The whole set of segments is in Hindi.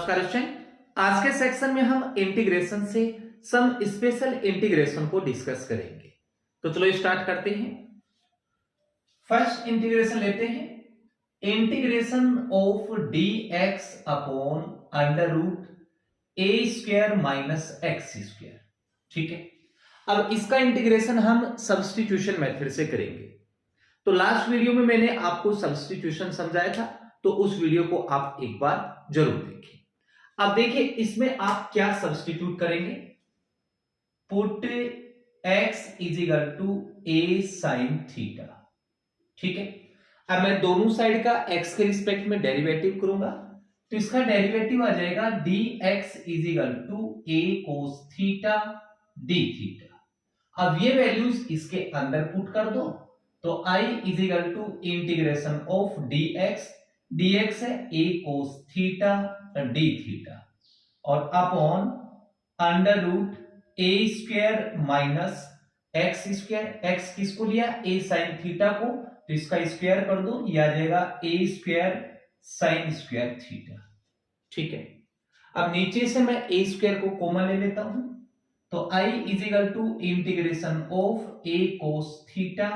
नमस्कार स्टूडेंट, आज के सेक्शन में हम इंटीग्रेशन से सम स्पेशल इंटीग्रेशन को डिस्कस करेंगे। तो चलो स्टार्ट करते हैं। फर्स्ट इंटीग्रेशन लेते हैं। Integration of dx upon under root a square minus x square. ठीक है, अब इसका इंटीग्रेशन हम सब्स्टिट्यूशन मेथड से करेंगे। तो लास्ट वीडियो में मैंने आपको सब्स्टिट्यूशन समझाया था, तो उस वीडियो को आप एक बार जरूर देखें। अब देखिए इसमें आप क्या सब्स्टिट्यूट करेंगे। Put x is equal to a sine theta. ठीक है, अब मैं दोनों साइड का x के रिस्पेक्ट में डेरिवेटिव करूंगा, तो इसका डेरिवेटिव आ जाएगा dx is equal to a cos theta d theta. अब ये वैल्यूज इसके अंदर पुट कर दो, तो i is equal to integration of dx है a cos theta d theta और upon under root a square minus x square. X किसको लिया? a साइन थीटा को, तो इसका स्क्वायर कर दो, यह आ जाएगा a square sine square theta. ठीक है, अब नीचे से मैं a स्क्वायर को कॉमन ले लेता हूं, तो i is equal to integration of a cos theta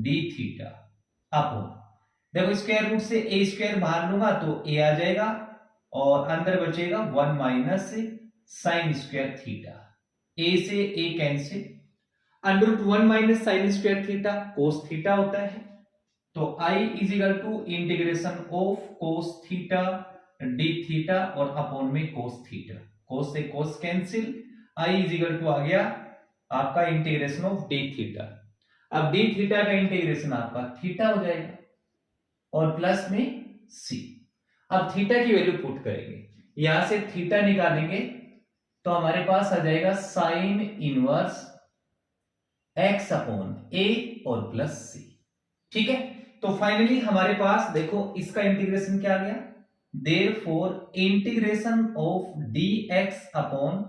d theta upon, देखो स्क्वायर रूट से a स्क्वायर बाहर लूंगा तो a आ जाएगा और अंदर बचेगा 1 minus sine square theta. a से a cancel, under root 1 minus sine square theta cos theta होता है, तो i is equal to integration of cos theta d theta और अपॉन में कोस थीटा। कोस से cos cancel, i is equal to आ गया आपका इंटीग्रेशन ऑफ d थीटा। अब d थीटा का इंटीग्रेशन आपका थीटा हो जाएगा और प्लस में c। अब थीटा की वैल्यू पुट करेंगे, यहां से थीटा निकालेंगे तो हमारे पास आ जाएगा sign inverse x upon a और प्लस c। ठीक है, तो फाइनली हमारे पास देखो इसका इंटीग्रेशन क्या आ गया, therefore integration of dx upon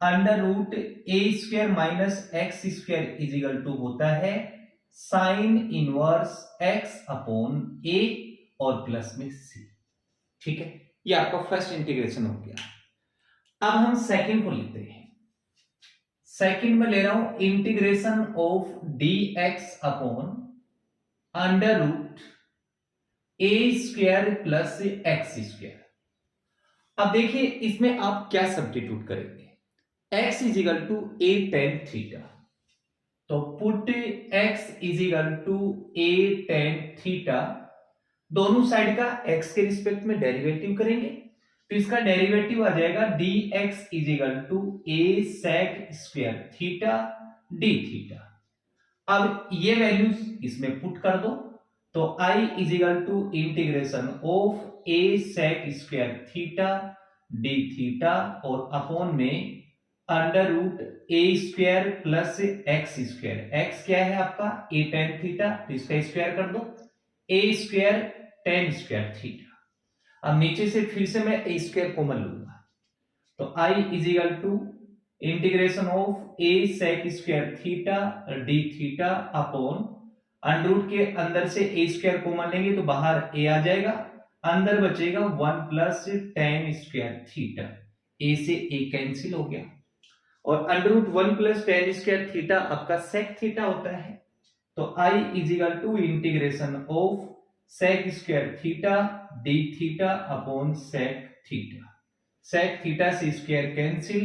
under root a square minus x square is equal to होता है sine inverse x upon a और प्लस में c। ठीक है, ये आपका फर्स्ट इंटीग्रेशन हो गया। अब हम सेकंड को लेते हैं। सेकंड में ले रहा हूं integration of dx upon under root a square plus x square. अब देखिए इसमें आप क्या सब्स्टिट्यूट करेंगे, x is equal to a tan theta, तो put x is equal to a tan theta, दोनों साइड का x के रिस्पेक्ट में डेरिवेटिव करेंगे, तो इसका डेरिवेटिव आ जाएगा dx is equal to a sec square theta d theta. अब ये वैल्यूज इसमें पुट कर दो, तो i is equal to integration of a sec square theta d theta और अपॉन में under root a square plus x square. x क्या है आपका a tan थीटा, तो इसका स्क्वायर कर दो, a square tan square theta. अब नीचे से फिर से मैं a स्क्वायर कॉमन लूंगा, तो i is equal to integration of a sec square theta d theta upon under root के अंदर से a स्क्वायर कॉमन लेंगे तो बाहर a आ जाएगा, अंदर बचेगा 1 plus tan square theta, a से a कैंसिल हो गया और under root 1 plus tan square theta आपका sec थीटा होता है, तो i is equal to integration of sec square theta d theta upon sec theta. sec theta से square cancel,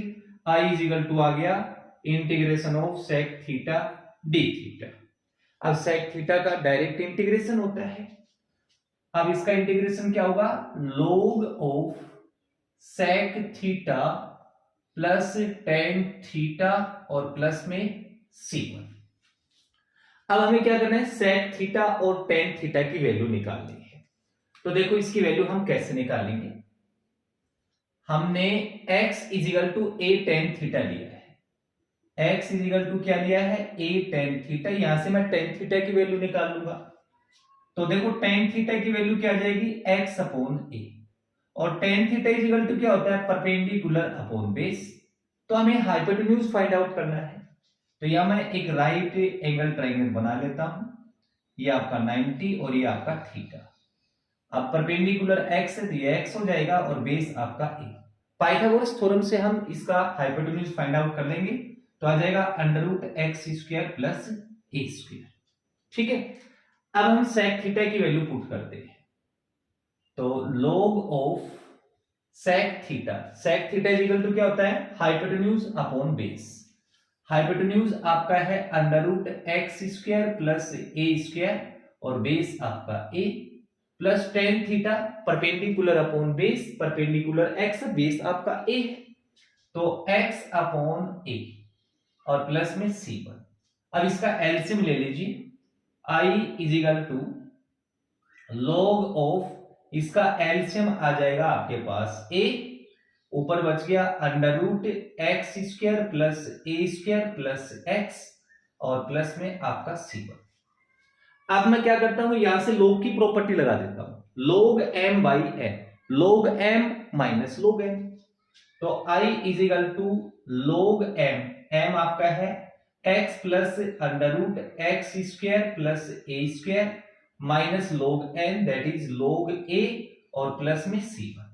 i is equal to आ गया integration of sec theta d theta. अब sec थीटा का डायरेक्ट इंटीग्रेशन होता है, अब इसका इंटीग्रेशन क्या होगा, log of sec theta plus tan theta और प्लस में c1। अब हमें क्या करना है, sec थीटा और tan थीटा की वैल्यू निकालनी है। तो देखो इसकी वैल्यू हम कैसे निकालेंगे, हमने x is equal to a tan theta लिया है, x इज इक्वल टू क्या लिया है, a tan थीटा, यहां से मैं tan थीटा की वैल्यू निकाल लूंगा, तो देखो tan थीटा की वैल्यू क्या आ जाएगी, x अपॉन a, और tan theta is equal to क्या होता है, परपेंडिकुलर अपॉन बेस, तो हमें हाइपोटेन्यूज फाइंड आउट करना है। तो यहां मैं एक राइट एंगल ट्रायंगल बना लेता हूं, ये आपका 90 और ये आपका थीटा। अब परपेंडिकुलर x है तो ये x हो जाएगा और बेस आपका a। पाइथागोरस थ्योरम से हम इसका हाइपोटेन्यूज फाइंड आउट कर लेंगे तो आ जाएगा under root x square plus a square. ठीक है, अब हम सेक थीटा की वैल्यू पुट करते हैं तो log of sec theta is equal to क्या होता है, हाइपोटेन्यूज अपॉन बेस। हाइपोटेन्यूज आपका है under root x square plus a square और बेस आपका a plus tan theta perpendicular upon base, perpendicular x base आपका a है तो x अपॉन a और प्लस में c1। अब इसका एलसीएम ले लीजिए, i is equal to log of इसका एलसीएम आ जाएगा आपके पास a, ऊपर बच गया under root x square plus a square plus x और प्लस में आपका c1। अब मैं क्या करता हूं, यहां से log की प्रॉपर्टी लगा देता हूं, log m by n, log m minus log n। तो i is equal to log m, m आपका है x plus under root x square plus a square minus log n that is log a और प्लस में c1।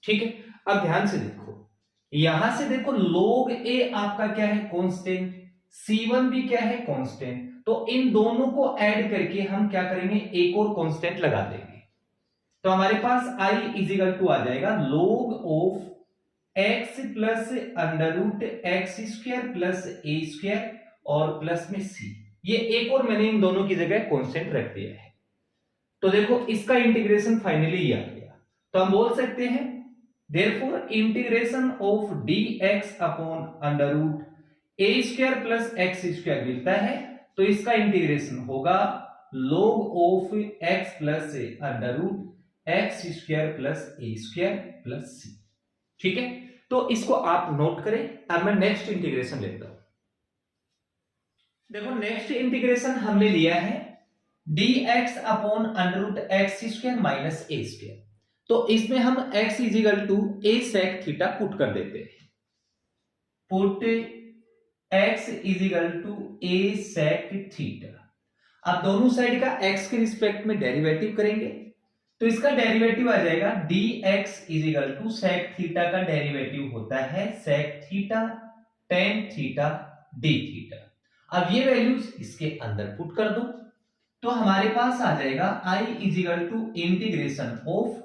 ठीक है, अब ध्यान से देखो, यहां से देखो log a आपका क्या है, कांस्टेंट, c1 भी क्या है, कांस्टेंट। तो इन दोनों को ऐड करके हम क्या करेंगे, एक और कांस्टेंट लगा देंगे तो हमारे पास i इज इक्वल टू आ जाएगा log of x plus under root x square plus a square और प्लस में c। ये एक और मैंने इन दोनों की जगह कांस्टेंट रख दिया है। तो देखो इसका इंटीग्रेशन फाइनली ये आ गया, तो हम बोल सकते हैं therefore integration of dx upon under root a square plus x square मिलता है तो इसका इंटीग्रेशन होगा log of x plus under root x square plus a square plus c. ठीक है, तो इसको आप नोट करें। अब मैं नेक्स्ट इंटीग्रेशन लेता हूं। देखो नेक्स्ट इंटीग्रेशन हमने लिया है dx upon under root x square minus a square. तो इसमें हम x is equal to a sec theta put कर देते हैं, put x is equal to a sec theta. अब दोनों साइड का x के रिस्पेक्ट में डेरिवेटिव करेंगे तो इसका डेरिवेटिव आ जाएगा dx is equal to sec theta का डेरिवेटिव होता है sec theta tan theta d theta. अब ये वैल्यूज इसके अंदर पुट कर दो तो हमारे पास आ जाएगा i is equal to integration of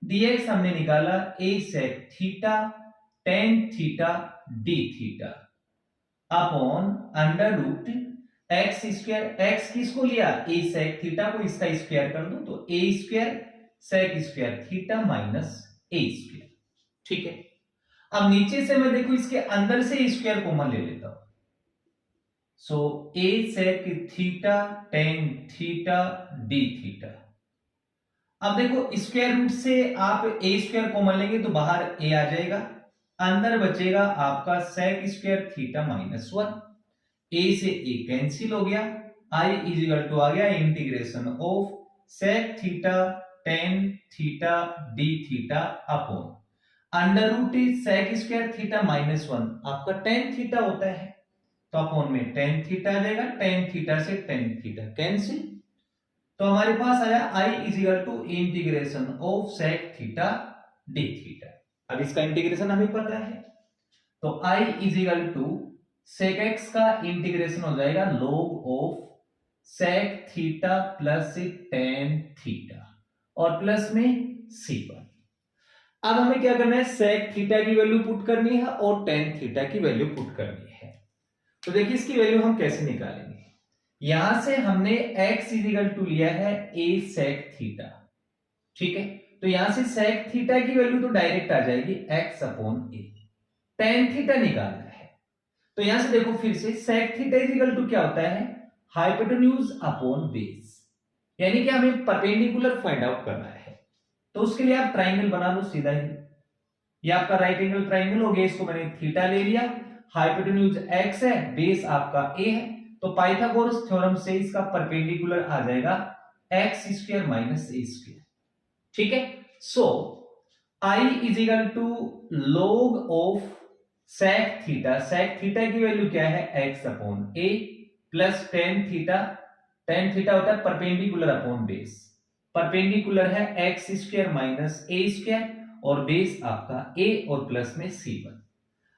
dx हमने निकाला a sec theta tan theta d theta upon under root x square, x किसको लिया, a sec थीटा को, इसका स्क्वायर कर दो तो a square sec square theta minus a square. ठीक है, अब नीचे से मैं देखो इसके अंदर से स्क्वायर कॉमन ले लेता हूं सो a sec theta tan theta d theta. अब देखो स्क्वायर रूट से आप a स्क्वायर कॉमन लेंगे तो बाहर a आ जाएगा, अंदर बचेगा आपका sec square theta minus 1, a से a कैंसिल हो गया, i इज इक्वल टू आ गया integration of sec theta tan theta d theta upon under root sec square theta minus 1 आपका tan थीटा होता है तो अपॉन में tan थीटा आ जाएगा, tan थीटा से tan थीटा कैंसिल तो हमारे पास आया i is equal to integration of sec theta d theta. अब इसका इंटीग्रेशन हमें पता है तो i is equal to sec x का इंटीग्रेशन हो जाएगा log of sec theta plus tan theta और प्लस में c1। अब हमें क्या करना है, sec थीटा की वैल्यू पुट करनी है और tan थीटा की वैल्यू पुट करनी है। तो देखिए इसकी वैल्यू हम कैसे निकालेंगे, यहां से हमने x इज इक्वल टू लिया है a sec थीटा। ठीक है, तो यहां से sec थीटा की वैल्यू तो डायरेक्ट आ जाएगी x upon a, tan theta निकालना है तो यहां से देखो फिर से sec theta is equal to क्या होता है, हाइपोटेन्यूज अपॉन बेस, यानी कि हमें परपेंडिकुलर फाइंड आउट करना है तो उसके लिए आप ट्राइंगल बना लो सीधा ही, ये आपका राइट एंगल ट्राइंगल हो गया, इसको मैंने थीटा ले लिया, हाइपोटेन्यूज x है, बेस आपका a है तो पाइथागोरस थ्योरम से इसका परपेंडिकुलर आ जाएगा x square minus a square. ठीक है, so i is equal to log of sec theta की वैल्यू क्या है x upon a plus tan theta होता है परपेंडिकुलर अपॉन बेस, परपेंडिकुलर है x square minus a square और बेस आपका a और प्लस में c1।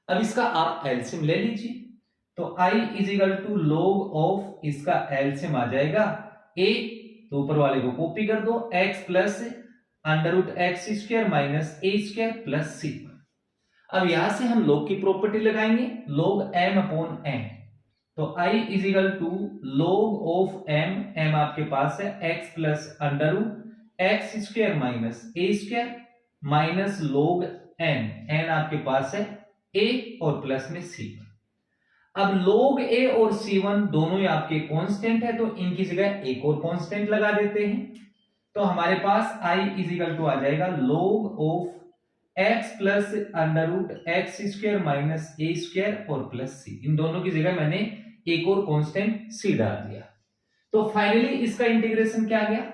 अब इसका आप एलसीएम ले लीजिए, तो i is equal to log of इसका एलसीएम आ जाएगा a, तो ऊपर वाले को कॉपी कर दो, x plus under root x square minus a square plus c1। अब यहां से हम log की प्रॉपर्टी लगाएंगे, log m अपॉन n, तो i is equal to log of m आपके पास है x plus under root x square minus a square minus log n आपके पास है a और प्लस में c1। अब log a और c1 दोनों ही आपके कांस्टेंट है, तो इनकी जगह एक और कांस्टेंट लगा देते हैं, तो हमारे पास i इज इक्वल टू आ जाएगा log of x plus under root x square minus a square और प्लस c। इन दोनों की जगह मैंने एक और कांस्टेंट c डाल दिया, तो फाइनली इसका इंटीग्रेशन क्या आ गया,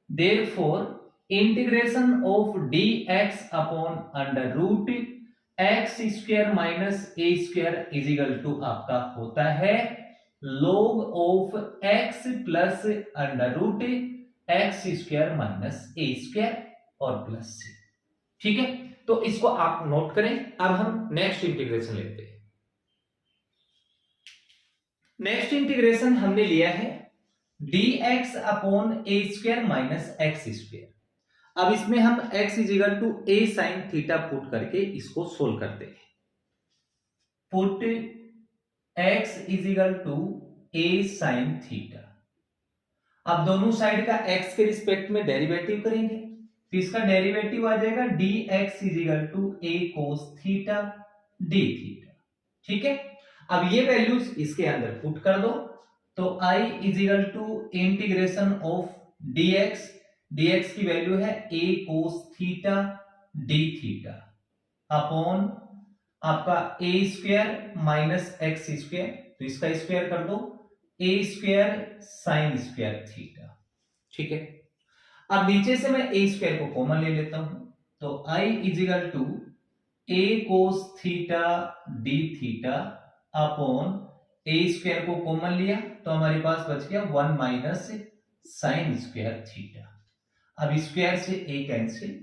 therefore integration of dx upon under root x square minus a square is equal to आपका होता है log of x plus under root x square minus a square और प्लस c। ठीक है, तो इसको आप नोट करें। अब हम नेक्स्ट इंटीग्रेशन लेते हैं। नेक्स्ट इंटीग्रेशन हमने लिया है dx upon a square minus x square. अब इसमें हम x is equal to a sine theta put करके इसको सोल्व करते हैं। Put x is equal to a sine theta. अब दोनों साइड का x के रिस्पेक्ट में डेरिवेटिव करेंगे, तो इसका डेरिवेटिव आ जाएगा dx is equal to a cos theta d theta. ठीक है, अब ये वैल्यूज इसके अंदर पुट कर दो, तो i is equal to integration of dx की वैल्यू है a cos theta d theta upon आपका a square minus x square, तो इसका स्क्वायर कर दो a square sine square theta. ठीक है, अब नीचे से मैं a स्क्वायर को कॉमन ले लेता हूं, तो i is equal to a cos theta d theta upon a square को कॉमन लिया तो हमारे पास बच गया 1 माइनस साइन स्क्वायर थीटा। अब स्क्वायर से a कैंसिल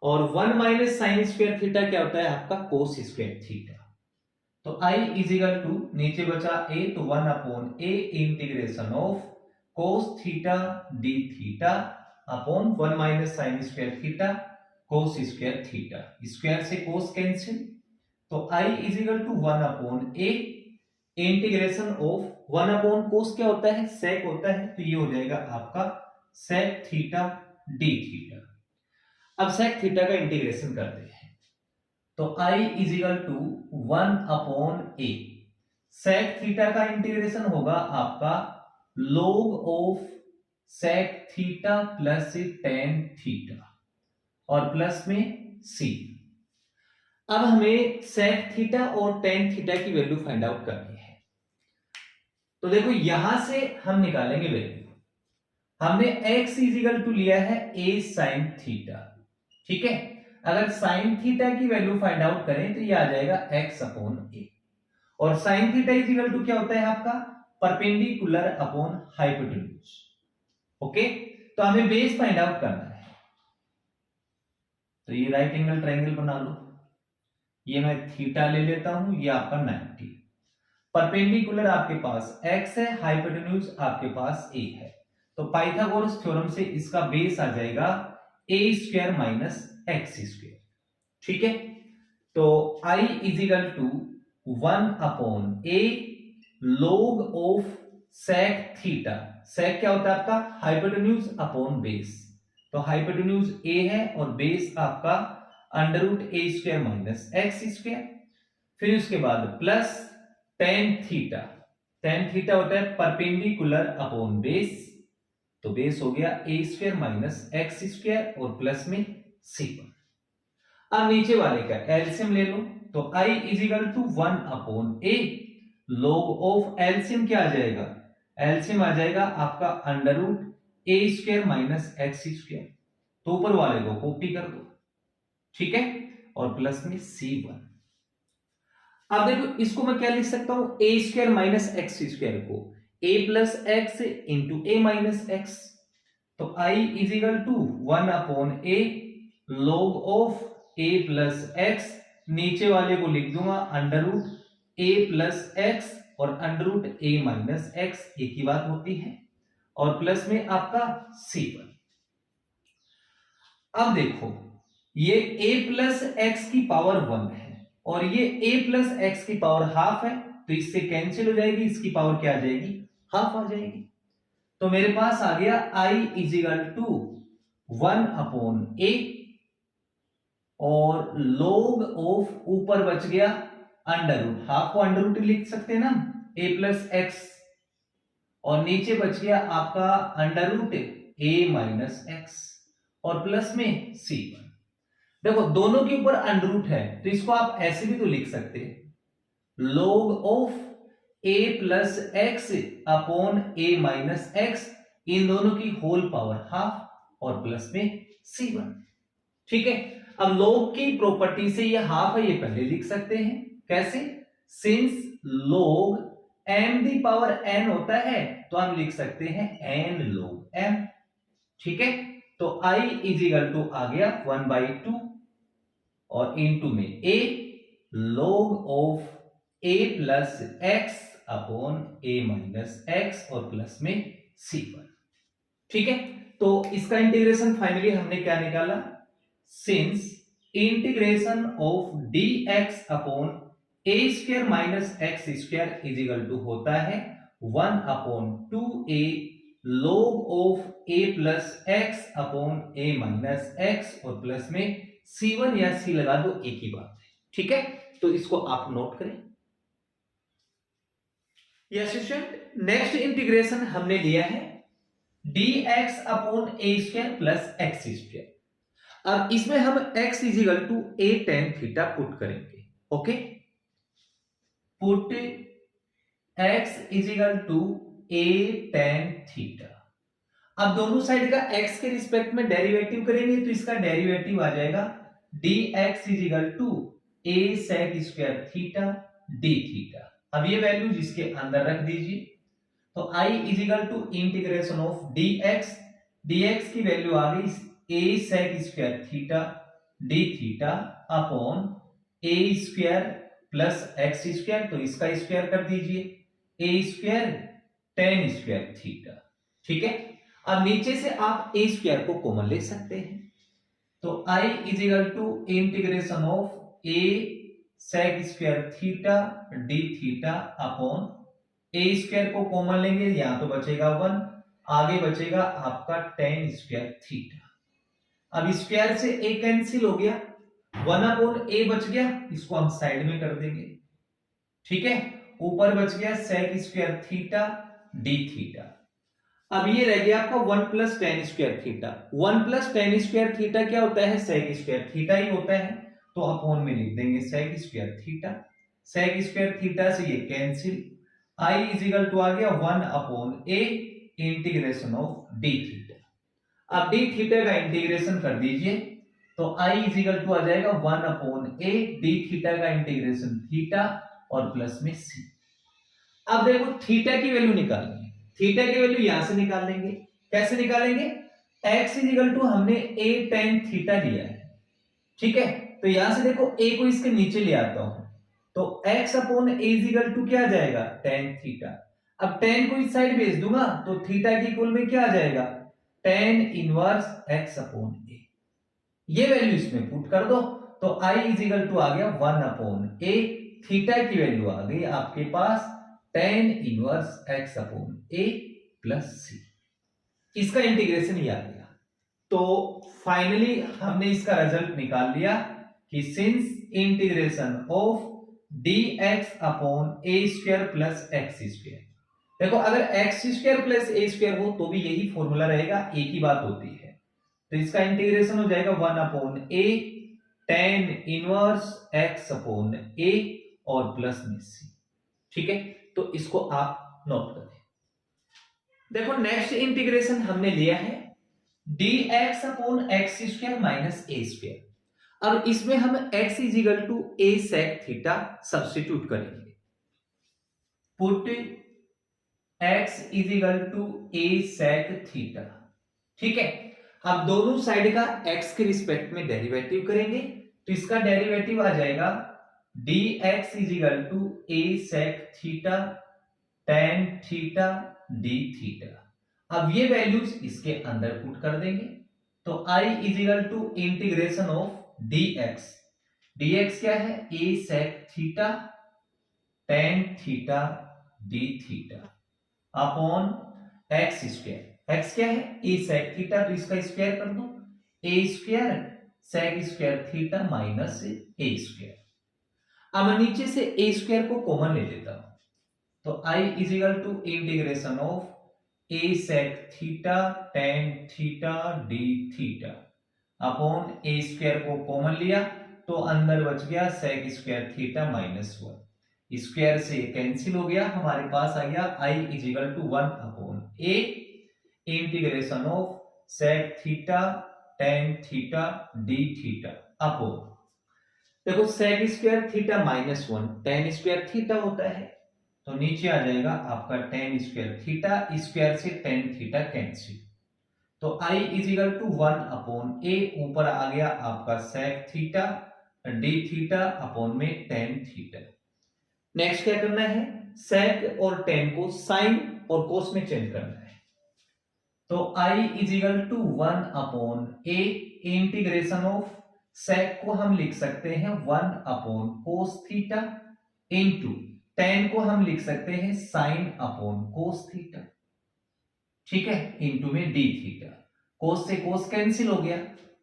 और 1 माइनस साइन स्क्वायर थीटा क्या होता है आपका कोस स्क्वायर थीटा। तो i इज इक्वल टू नीचे बचा a, तो 1 upon a integration of cos theta d theta upon 1 minus sine square theta cos square theta. Square से कोस कैंसिल, तो i is equal to 1 upon a integration of 1 upon cos क्या होता है, सेक होता है, तो ये हो जाएगा आपका सेक थीटा d थीटा। अब सेक थीटा का इंटीग्रेशन करते हैं, तो i is equal to 1 upon a, sec theta का इंटीग्रेशन होगा आपका log of sec theta plus tan theta और प्लस में c। अब हमें सेक थीटा और टेन थीटा की वैल्यू फाइंड आउट करनी है, तो देखो यहां से हम निकालेंगे वैल्यू। हमने x इज इक्वल टू लिया है a साइन थीटा। ठीक है, अगर साइन थीटा की वैल्यू फाइंड आउट करें तो ये आ जाएगा x अपॉन a, और sine theta is equal to क्या होता है आपका परपेंडिकुलर अपॉन हाइपोटेन्यूज। ओके, तो हमें बेस फाइंड आउट करना है, तो ये राइट एंगल ट्रायंगल बना लो, ये मैं थीटा ले लेता हूं, ये आपका 90, परपेंडिकुलर आपके पास x है, हाइपोटेन्यूज आपके पास a है, तो पाइथागोरस थ्योरम से इसका बेस आ जाएगा a square minus x square. ठीक है, तो i is equal to 1 upon a log of sec theta. Sec क्या होता है आपका हाइपोटेन्यूज अपॉन बेस, तो हाइपोटेन्यूज a है और बेस आपका under root a square minus x square, फिर उसके बाद plus tan theta. Tan theta होता है परपेंडिकुलर अपॉन बेस, तो बेस हो गया a square minus x square और प्लस में c1। अब नीचे वाले का एलसीएम ले लो, तो i is equal to 1 upon a log of LCM क्या आ जाएगा, एलसीएम आ जाएगा आपका under root a square minus x square, तो ऊपर वाले को कॉपी कर दो। ठीक है, और प्लस में c1। अब देखो इसको मैं क्या लिख सकता हूं, a square minus x square को a plus x into a minus x, तो i is equal to 1/a log of a plus x, नीचे वाले को लिख दूंगा under root a plus x और under root a minus x, एक ही बात होती है, और प्लस में आपका c1। अब देखो ये a प्लस एक्स की पावर 1 है और ये a प्लस एक्स की पावर हाफ है, तो इससे कैंसिल हो जाएगी, इसकी पावर क्या आ जाएगी, हाफ आ जाएगी। तो मेरे पास आ गया i is equal to 1/a और log ऑफ ऊपर बच गया अंडर रूट, हाफ को अंडर रूट लिख सकते हैं ना a प्लस एक्स, और नीचे बच गया आपका under root a minus x और प्लस में c1। देखो दोनों के ऊपर अंडर रूट है तो इसको आप ऐसे भी तो लिख सकते हैं, log of a plus x upon a minus x, इन दोनों की होल पावर हाफ और प्लस में c1। ठीक है, अब log की प्रॉपर्टी से ये हाफ है, ये पहले लिख सकते हैं, कैसे, since log m the power n होता है तो हम लिख सकते हैं n log m। ठीक है, तो i इज इक्वल टू आ गया 1/2 और इनटू में a log of a plus x upon a minus x और प्लस में c1। ठीक है, तो इसका इंटीग्रेशन फाइनली हमने क्या निकाला, since integration of dx upon a square minus x square is equal to होता है 1/2a log of a plus x upon a minus x और प्लस में c1 या c लगा दो, एक ही बात है। ठीक है, तो इसको आप नोट करें। यस स्टूडेंट, नेक्स्ट इंटीग्रेशन हमने लिया है dx upon a square plus x square. अब इसमें हम x is equal to a tan theta put करेंगे। Okay, put x is equal to a tan theta. अब दोनों साइड का x के रिस्पेक्ट में डेरिवेटिव करेंगे तो इसका डेरिवेटिव आ जाएगा dx is equal to a sec square theta d theta. अब ये वैल्यू जिसके अंदर रख दीजिए, तो i is equal to integration of dx की वैल्यू आ गई a sec square theta d theta upon a square plus x square, तो इसका स्क्वायर कर दीजिए a square tan square theta. ठीक है, अब नीचे से आप a स्क्वायर को कॉमन ले सकते हैं, तो i is equal to integration of a sec square theta d theta upon a square को कॉमन लेंगे, यहां तो बचेगा 1, आगे बचेगा आपका tan स्क्वायर थीटा। अब स्क्वायर से a कैंसिल हो गया, 1/a बच गया, इसको हम साइड में कर देंगे। ठीक है, ऊपर बच गया sec square theta d theta. अब ये रह गया आपका 1 plus tan square theta. 1 plus tan square theta क्या होता है, sec स्क्वायर थीटा ही होता है, तो अपॉन में लिख देंगे sec square theta. sec square theta से ये cancel, i is equal to आ गया 1/a integration of d theta. अब d थीटा का इंटीग्रेशन कर दीजिए, तो i इज इक्वल टू आ जाएगा 1/a d थीटा का इंटीग्रेशन थीटा और प्लस में c। अब देखो थीटा की वैल्यू निकालनी है, थीटा की वैल्यू यहां से निकाल लेंगे, कैसे निकालेंगे, x इज इक्वल टू हमने a tan थीटा लिया है। ठीक है, तो यहां से देखो a को इसके नीचे ले आता हूं, तो x upon a is equal to क्या आ जाएगा, tan थीटा। अब tan को इस साइड भेज दूंगा तो थीटा की इक्वल में क्या आ जाएगा, tan inverse x upon a। ये वैल्यू इसमें पुट कर दो, तो i इज इक्वल टू आ गया 1/a, थीटा की वैल्यू आ गई आपके पास tan inverse x upon a plus c। इसका इंटीग्रेशन ये आ गया। तो फाइनली हमने इसका रिजल्ट निकाल लिया कि since integration of dx upon a square plus x square, देखो अगर x square plus a square हो तो भी यही फॉर्मूला रहेगा, एक ही बात होती है, तो इसका इंटीग्रेशन हो जाएगा 1/a tan inverse x upon a और प्लस में c। ठीक है, तो इसको आप नोट कर दें। देखो नेक्स्ट इंटीग्रेशन हमने लिया है dx upon x square minus a square. अब इसमें हम x is equal to a sec theta substitute करेंगे, put x is equal to a sec theta. ठीक है, अब दोनों साइड का x के रिस्पेक्ट में डेरिवेटिव करेंगे तो इसका डेरिवेटिव आ जाएगा dx is equal to a sec theta tan theta d theta. अब ये वैल्यूज इसके अंदर पुट कर देंगे तो I is equal to integration of dx, dx क्या है a sec theta tan theta d theta upon x square. x क्या है a sec थीटा, तो इसका स्क्वायर कर दो a square sec square theta minus a square. अब मैं नीचे से a स्क्वायर को कॉमन ले लेता हूं तो I is equal to integration of a sec theta tan theta d theta upon a square को कॉमन लिया तो अंदर बच गया sec square theta minus 1, square से कैंसिल हो गया, हमारे पास आ गया I is equal to 1 upon a integration of sec theta tan theta d theta upon, देखो sec square theta minus 1 tan square theta होता है तो नीचे आ जाएगा आपका tan स्क्वायर थीटा, स्क्वायर से tan थीटा कैंसिल तो I is equal to 1 upon a, ऊपर आ गया आपका sec theta d theta upon में tan थीटा। नेक्स्ट क्या करना है, sec और tan को sin और cos में चेंज करना है तो I is equal to 1 upon a integration of sec को हम लिख सकते हैं 1 upon cos theta into tan को हम लिख सकते हैं sin अपॉन cos थीटा, ठीक है, इनटू में d थीटा। cos से cos कैंसिल हो गया,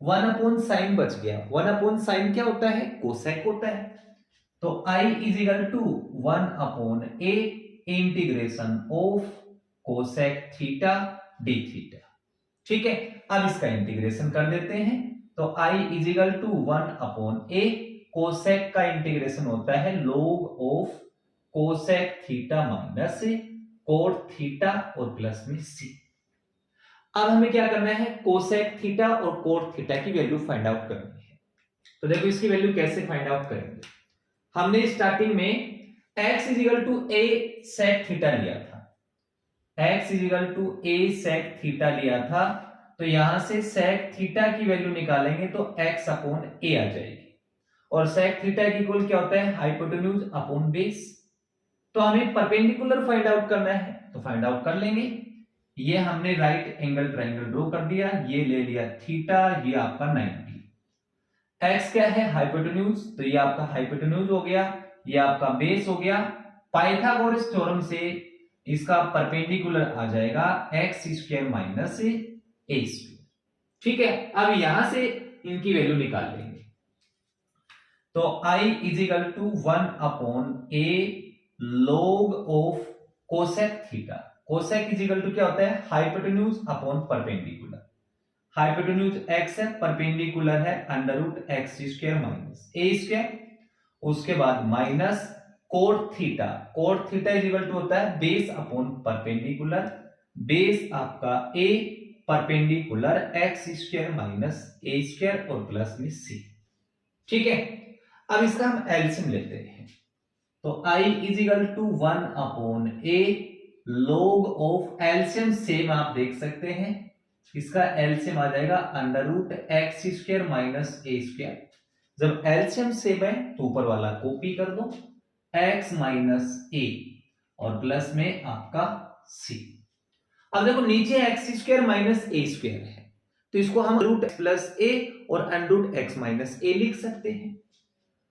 1 अपॉन sin बच गया, 1 अपॉन sin क्या होता है कोसेक होता है तो I is equal to 1 upon a integration of cosec theta d theta, ठीक है। अब इसका इंटीग्रेशन कर देते हैं तो I is equal to 1 upon a, cosec का इंटीग्रेशन होता है log of cosec theta minus cot theta और प्लस में c। अब हमें क्या करना है, कोसेक थीटा और कोट थीटा की वैल्यू फाइंड आउट करनी है तो देखो इसकी वैल्यू कैसे फाइंड आउट करेंगे। हमने स्टार्टिंग में x is equal to a sec theta लिया था, x is equal to a sec theta लिया था तो यहां से sec थीटा की वैल्यू निकालेंगे तो x अपॉन a आ जाएगी और sec थीटा की इक्वल क्या होता है हाइपोटेन्यूज अपॉन बेस, तो हमें परपेंडिकुलर फाइंड आउट करना है तो फाइंड आउट कर लेंगे। ये हमने राइट एंगल ट्रायंगल ड्रॉ कर दिया, ये ले लिया थीटा, ये आपका 90, x क्या है हाइपोटेन्यूज तो ये आपका हाइपोटेन्यूज हो गया, ये आपका बेस हो गया। पाइथागोरस थ्योरम से इसका परपेंडिकुलर आ जाएगा x square minus a square, ठीक है। अब यहां से इनकी वैल्यू निकाल लेंगे तो I is equal to 1 upon a log of cosec theta, cosec is equal to क्या होता है hypotenuse upon perpendicular, hypotenuse x है, परपेंडिकुलर है under root x square minus a square, उसके बाद minus cot theta, cot theta is equal to होता है बेस अपॉन परपेंडिकुलर, बेस आपका a perpendicular x square minus a square और प्लस में c, ठीक है। अब इसका हम एलसीएम लेते हैं तो I is equal to 1 upon a log of, LCM same आप देख सकते हैं, इसका एलसीएम आ जाएगा under root x square minus a square, जब एलसीएम सेम है तो ऊपर वाला कॉपी कर दो x माइनस a और प्लस में आपका c। अब देखो नीचे x square minus a square है तो इसको हम रूट प्लस a और under root x minus a लिख सकते हैं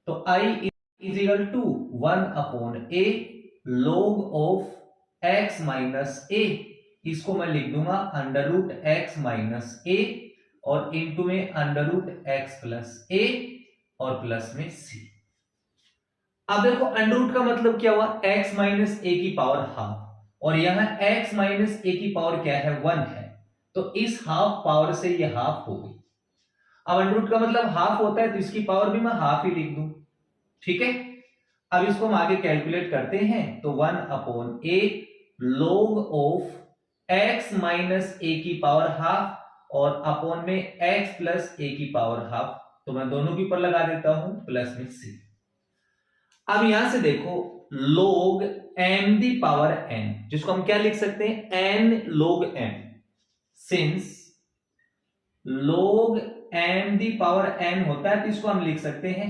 तो I is equal to 1 upon a log of x minus a, इसको मैं लिख दूंगा under root x minus a और इनटू में under root x plus a और प्लस में c। अब देखो अंडर रूट का मतलब क्या हुआ x माइनस a की पावर हाफ और यहां x माइनस a की पावर क्या है 1 है तो इस हाफ पावर से ये हाफ हो गई। अब अंडर रूट का मतलब हाफ होता है तो इसकी पावर भी मैं हाफ ही लिख दूं, ठीक है। अब इसको हम आगे कैलकुलेट करते हैं तो 1 upon a log of x minus a की पावर हाफ और अपॉन में x प्लस a की पावर हाफ, तो मैं दोनों के ऊपर लगा देता हूं प्लस में c। अब यहां से देखो log m the power n, जिसको हम क्या लिख सकते हैं n log m, since log m the power n होता है, तो इसको हम लिख सकते हैं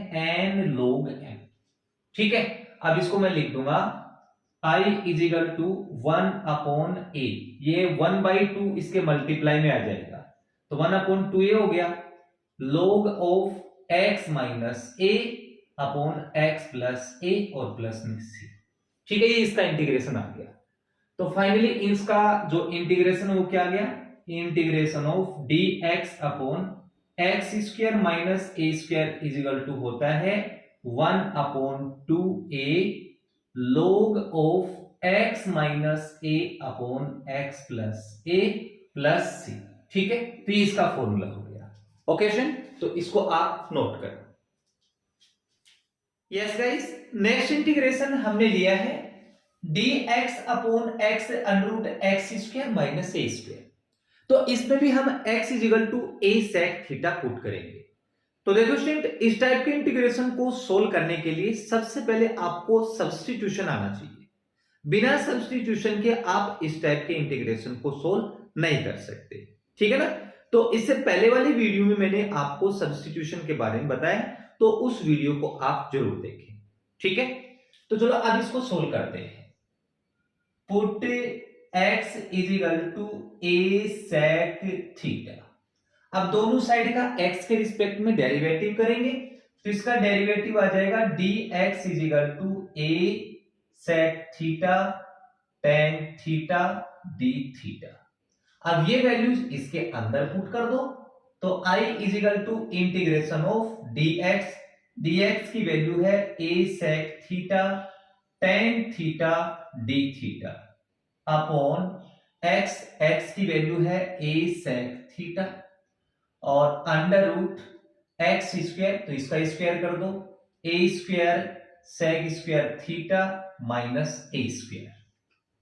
n log m। ठीक है, अब इसको मैं लिख दूंगा I is equal to 1/a, ये 1/2 इसके मल्टीप्लाई में आ जाएगा, तो 1/2a हो गया, log of x minus a upon x plus a और प्लस में c। ठीक है, ये इसका इंटीग्रेशन आ गया। तो फाइनली इसका जो इंटीग्रेशन है वो क्या आ गया, integration of dx upon x square minus a square is equal to होता है 1/2a log of x minus a upon x plus a plus c। ठीक है, तो ये इसका फॉर्मूला हो गया। ओके स्टूडेंट, तो इसको आप नोट करो। यस गाइस, नेक्स्ट इंटीग्रेशन हमने लिया है dx upon x under root x square minus a square. तो इसमें भी हम x is equal to a sec theta put करेंगे। तो देखो स्टूडेंट, इस टाइप के इंटीग्रेशन को सोल्व करने के लिए सबसे पहले आपको सब्स्टिट्यूशन आना चाहिए। बिना सब्स्टिट्यूशन के आप इस टाइप के इंटीग्रेशन को सोल्व नहीं कर सकते। ठीक है ना, तो इससे पहले वाली वीडियो में मैंने आपको सब्स्टिट्यूशन के बारे में बताया, तो उस वीडियो को आप जरूर देखें। ठीक है, तो चलो अब इसको सोल्व करते हैं। Put x is equal to a sec theta. अब दोनों साइड का x के रिस्पेक्ट में डेरिवेटिव करेंगे, तो इसका डेरिवेटिव आ जाएगा dx is equal to a sec theta tan theta d theta. अब ये वैल्यूज इसके अंदर पुट कर दो, तो I is equal to integration of dx की वैल्यू है a sec theta tan theta d theta upon x की वैल्यू है a sec थीटा और अंडर रूट एक्स स्क्वायर, तो इसका स्क्वायर कर दो, a square sec square theta minus a square.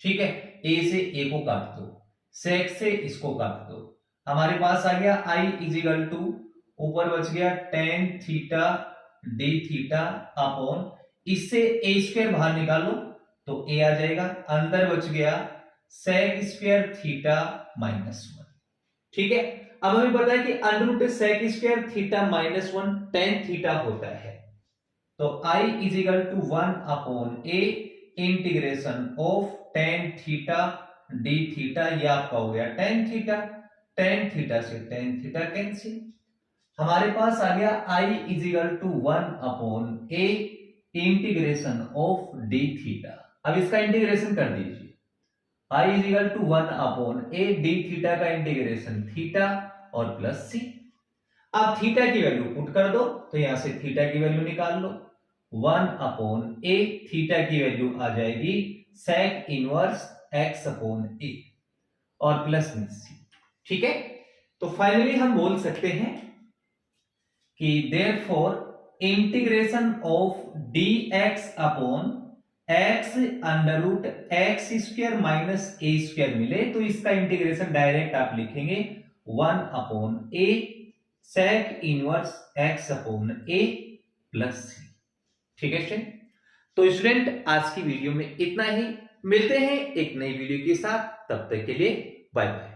ठीक है, a से a को काट दो, sec से इसको काट दो, हमारे पास आ गया I इज इक्वल टू ऊपर बच गया tan theta d theta upon इससे a स्क्वायर बाहर निकालो तो a आ जाएगा, अंदर बच गया sec स्क्वायर थीटा माइनस 1। ठीक है, अब हमें पता है कि under root sec square theta minus 1 tan theta होता है, तो I is equal to 1/a integration of tan theta d theta, ये आपका हो गया tan थीटा से tan थीटा कैंसिल, हमारे पास आ गया I is equal to 1/a integration of d theta. अब इसका इंटीग्रेशन कर दीजिए, I is equal to 1/a d theta का इंटीग्रेशन थीटा और प्लस c। अब थीटा की वैल्यू पुट कर दो, तो यहां से थीटा की वैल्यू निकाल लो, 1/a थीटा की वैल्यू आ जाएगी sec inverse x upon a और प्लस में c। ठीक है, तो फाइनली हम बोल सकते हैं कि therefore integration of dx upon x under root x square minus a square मिले, तो इसका इंटीग्रेशन डायरेक्ट आप लिखेंगे 1/a sec inverse x upon a plus c। ठीक है स्टूडेंट, तो स्टूडेंट आज की वीडियो में इतना ही, मिलते हैं एक नई वीडियो के साथ, तब तक के लिए बाय बाय।